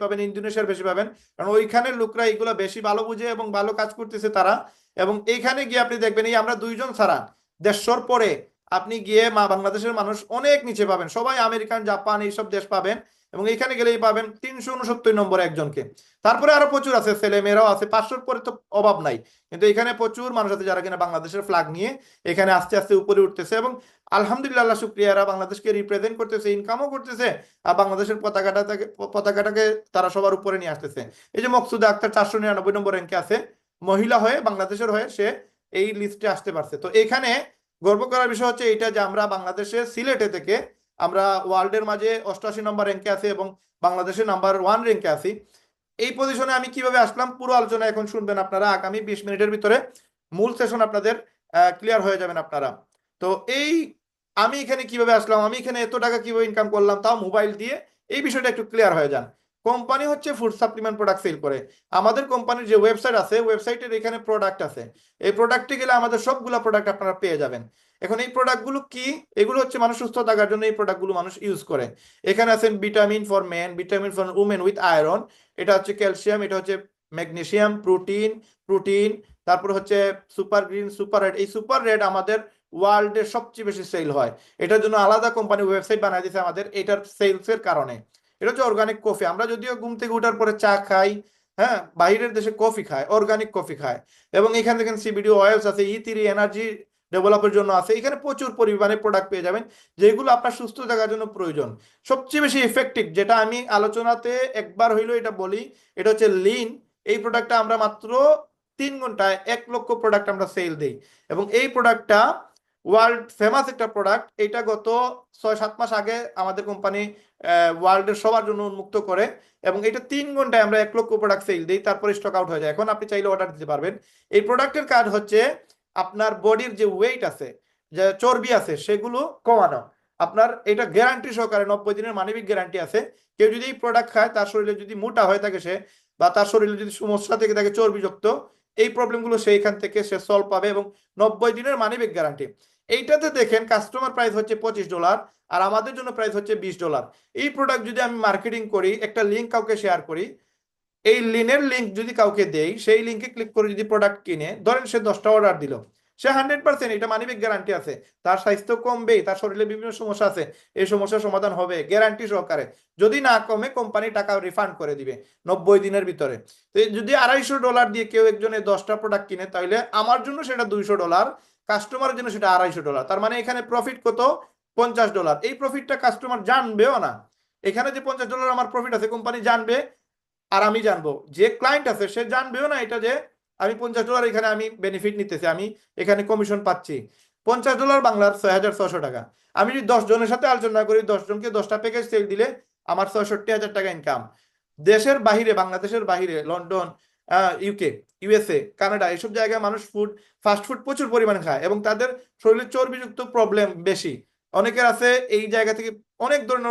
পাবেন, ইন্দোনেশিয়ার বেশি পাবেন, কারণ ওইখানের লোকরা এইগুলো বেশি ভালো বুঝে এবং ভালো কাজ করতেছে তারা। এবং এইখানে গিয়ে আপনি দেখবেন এই আমরা দুইজন ছাড়া 150 পরে আপনি গিয়ে বাংলাদেশের মানুষ অনেক নিচে পাবেন, সবাই আমেরিকান, জাপান এইসব দেশ পাবেন। এবং এখানে গেলেই পাবেন 369 নম্বরে একজনকে। তারপরে আরো প্রচুর আছে, ছেলে মেয়েরাও আছে, 500 পরে তো অভাব নাই। কিন্তু এখানে প্রচুর মানুষ আছে যারা কিনা বাংলাদেশের ফ্ল্যাগ নিয়ে এখানে আস্তে আস্তে উপরে উঠতেছে, এবং আলহামদুলিল্লাহ শুক্রিয়া, এরা বাংলাদেশকে রিপ্রেজেন্ট করতেছে, ইনকামও করতেছে, আর বাংলাদেশের পতাকাটাকে তারা সবার উপরে নিয়ে আসতেছে। এই যে মকসুদা আক্তার 499 নম্বর র্যাঙ্কে আছে, মহিলা হয়ে বাংলাদেশের হয়ে সে এই লিস্টে আসতে পারছে। তো এখানে গর্ব করার বিষয় হচ্ছে এইটা যে আমরা বাংলাদেশের সিলেটে থেকে আমরা ওয়ার্ল্ডের মাঝে 88 নম্বর র্যাঙ্কে আছি এবং বাংলাদেশের নাম্বার 1 র্যাঙ্কে আছি। এই পজিশনে আমি কিভাবে আসলাম পুরো আলোচনা এখন শুনবেন আপনারা, আগামী 20 মিনিটের ভিতরে মূল সেশন আপনাদের ক্লিয়ার হয়ে যাবেন আপনারা। তো এই আমি এখানে কিভাবে আসলাম, আমি এখানে এত টাকা কিভাবে ইনকাম করলাম, তাও মোবাইল দিয়ে, এই বিষয়টা একটু ক্লিয়ার হয়ে যান। কোম্পানি হচ্ছে ফুড সাপ্লিমেন্ট প্রোডাক্ট সেল করে। আমাদের কোম্পানির যে ওয়েবসাইট আছে, ওয়েবসাইটের এখানে প্রোডাক্ট আছে, এই প্রোডাক্টে গেলে আমাদের সবগুলা প্রোডাক্ট আপনারা পেয়ে যাবেন। এখন এই প্রোডাক্টগুলো কি, এগুলো হচ্ছে মানুষ সুস্থ থাকার জন্য এই প্রোডাক্টগুলো মানুষ ইউজ করে। এখানে আছেন vitamin for men, vitamin for women with iron, এটা হচ্ছে ক্যালসিয়াম, এটা হচ্ছে ম্যাগনেসিয়াম, প্রোটিন, তারপর হচ্ছে সুপার গ্রিন, সুপার রেড। এই সুপার রেড আমাদের ওয়ার্ল্ডের সবচেয়ে বেশি সেল হয়, এটার জন্য আলাদা কোম্পানি ওয়েবসাইট বানাই দিয়েছে আমাদের এটার সেলসের কারণে। এটা হচ্ছে অর্গানিক কফি, আমরা যদিও ঘুম থেকে উঠার পরে চা খাই, হ্যাঁ, বাইরের দেশে কফি খায়, অর্গানিক কফি খায়। এবং এখানে দেখেন সিবিডি অয়েলস আছে, E3 এনার্জি ডেভেলপের জন্য আছে, এখানে প্রচুর পরিমাণে প্রোডাক্ট পেয়ে যাবেন যেগুলো আপনার সুস্থ থাকার জন্য প্রয়োজন। সবচেয়ে বেশি ইফেক্টিভ যেটা আমি আলোচনাতে একবার হইলো এটা বলি, এটা হচ্ছে লিন। এই প্রোডাক্টটা আমরা মাত্র 3 ঘন্টায় 1 লক্ষ প্রোডাক্ট আমরা সেল দিই, এবং এই প্রোডাক্টটা ওয়ার্ল্ড ফেমাস একটা প্রোডাক্ট। এটা গত 6-7 মাস আগে আমাদের কোম্পানি ওয়ার্ল্ডের সবার জন্য উন্মুক্ত করে, এবং এটা 3 ঘন্টায় আমরা 1 লক্ষ প্রোডাক্ট সেল দিই, তারপরে স্টক আউট হয়ে যায়। এখন আপনি চাইলে অর্ডার দিতে পারবেন। এই প্রোডাক্টের কাজ হচ্ছে আপনার বডির যে ওয়েট আছে, যে চর্বি আছে, সেগুলো কমানো। আপনার এটা গ্যারান্টি সহকারে 90 দিনের মানবিক গ্যারান্টি আছে। কেউ যদি এই প্রোডাক্ট খায়, তার শরীরে যদি মোটা হয়ে থাকে সে, বা তার শরীরে যদি সমস্যা থেকে থাকে চর্বিযুক্ত, এই প্রবলেমগুলো সেইখান থেকে সে সলভ পাবে, এবং 90 দিনের মানিব্যাগ গ্যারান্টি। এইটাতে দেখেন কাস্টমার প্রাইস হচ্ছে $25, আর আমাদের জন্য প্রাইস হচ্ছে $20। এই প্রোডাক্ট যদি আমি মার্কেটিং করি, একটা লিঙ্ক কাউকে শেয়ার করি, এই লিনের লিঙ্ক যদি কাউকে দেই, সেই লিঙ্কে ক্লিক করে যদি প্রোডাক্ট কিনে, ধরেন সে 10টা অর্ডার দিল, সে 100% এটা মানিব্যাগ গ্যারান্টি আছে, তার স্বাস্থ্য কমবেই, তার শরীরে বিভিন্ন সমস্যা আছে, এই সমস্যার সমাধান হবে গ্যারান্টি সহকারে। যদি না কমে কোম্পানি টাকা রিফান্ড করে দিবে 90 দিনের ভিতরে। তো যদি $250 দিয়ে কেউ একজনে 10টা প্রোডাক্ট কিনে, তাহলে আমার জন্য সেটা $200, কাস্টমারের জন্য সেটা $250। তার মানে এখানে প্রফিট কত? $50। এই প্রফিটটা কাস্টমার জানবেও না, এখানে যে $50 আমার প্রফিট আছে কোম্পানি জানবে, আর আমি জানবো, যে ক্লায়েন্ট আছে সে জানবেও না এটা যে আমি $50 এখানে আমি বেনিফিট নিতেছি, আমি এখানে কমিশন পাচ্ছি। $50 বাংলার 6,600 টাকা। আমি যদি 10 জনের সাথে আলোচনা করি, 10 জনকে 10টা প্যাকেজ সেল দিলে আমার 66,000 টাকা ইনকাম। দেশের বাহিরে, বাংলাদেশের বাহিরে, লন্ডন, ইউকে, USA, কানাডা, এসব জায়গায় মানুষ ফাস্ট ফুড প্রচুর পরিমাণে খায়, এবং তাদের শরীরে চর্বিযুক্ত প্রবলেম বেশি। অনেকের আছে এই জায়গা থেকে অনেক ধরনের